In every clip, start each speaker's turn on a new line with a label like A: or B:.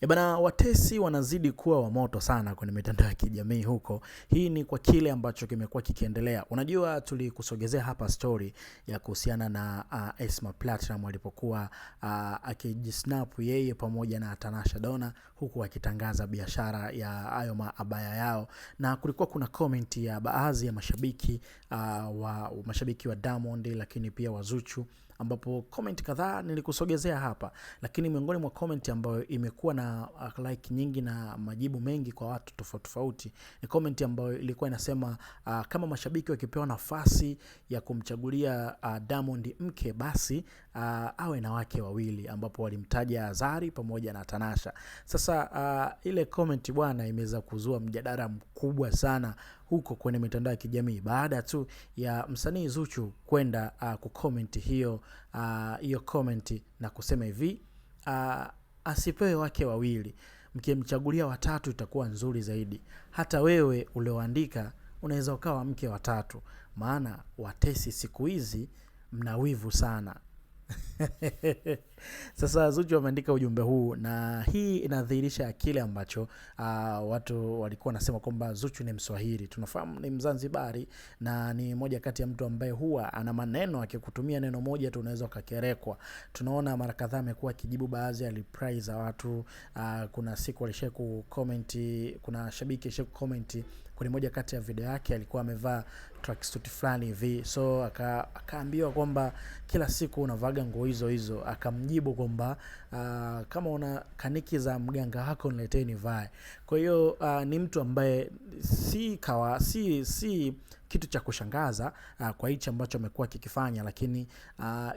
A: Bana, watesi wanazidi kuwa wa moto sana kwenye mitandao ya kijamii huko. Hii ni kwa kile ambacho kimekuwa kikiendelea. Unajua tulikusogezea hapa story ya kuhusiana na Esma Platinum alipokuwa akijisnap yeye pamoja na Tanasha Donna huku akitangaza biashara ya hayo maabaya yao, na kulikuwa kuna comment ya baadhi ya mashabiki wa Diamond lakini pia wa Zuchu, ambapo comment kadhaa nilikusogezea hapa, lakini miongoni mwa comment ambayo imekuwa na like nyingi na majibu mengi kwa watu tofauti tofauti ni comment ambayo ilikuwa inasema kama mashabiki wakipewa nafasi ya kumchagulia Diamond mke, basi awe na wake wawili, ambapo walimtaja Zari pamoja na Tanasha. Sasa ile comment bwana imeweza kuzua mjadala mkubwa sana huko kwenye mitandao ya kijamii baada tu ya msanii Zuchu kwenda kucomment hiyo comment na kusema hivi, asipewe wake wawili, mkimchagulia watatu itakuwa nzuri zaidi. Hata wewe ulioandika unaweza ukawa mke watatu, maana watesi siku hizi mna wivu sana. Sasa Zuchu ameandika ujumbe huu, na hii inadhihirisha kile ambacho watu walikuwa nasema kwamba Zuchu ni Mswahili. Tunafahamu ni Mzanzibari na ni moja kati ya mtu ambaye huwa ana maneno, akikutumia neno moja tu unaweza ukakerekwa. Tunaona mara kadhaa amekuwa akijibu baadhi ya reply za watu. Kuna siku alishare kucomment, kuna shabiki alishare kucomment kwenye moja kati ya video yake, alikuwa amevaa tracksuit fulani hivi, so akaambiwa kwamba kila siku unavaga nguo hizo hizo. Akamjibu kwamba kama una kaniki za mganga wako niletee nivae. Kwa hiyo ni mtu ambaye si kitu cha kushangaza kwa hichi ambacho amekuwa kikifanya, lakini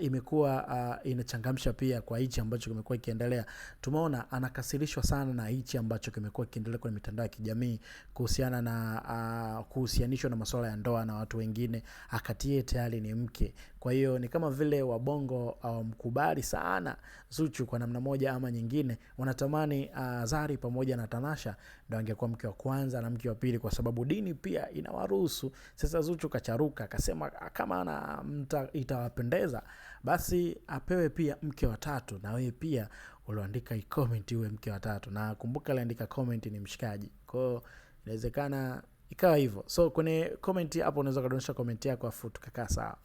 A: imekuwa inachangamsha pia kwa hichi ambacho kimekuwa kiendelea. Tumeona anakasirishwa sana na hichi ambacho kimekuwa kiendelea kwenye mitandao ya kijamii kuhusiana na kuhusianishwa na masuala ya ndoa na watu wengine, akatie tayari ni mke. Kwa hiyo ni kama vile wabongo mkubali sana Zuchu kwa namna moja ama nyingine, wanatamani Zari pamoja na Tanasha ndio angekuwa mke wa kwanza na mke wa pili, kwa sababu dini pia inawaruhusu. Sasa Zuchu kacharuka akasema kama itawapendeza basi apewe pia mke wa tatu, na wewe pia ulioandika comment uwe mke wa tatu, na kumbuka aliandika comment ni mshikaji, kwa hiyo inawezekana ikawa hivyo. So kwenye comment hapo unaweza kudonesha comment yako afu tukakaa sawa.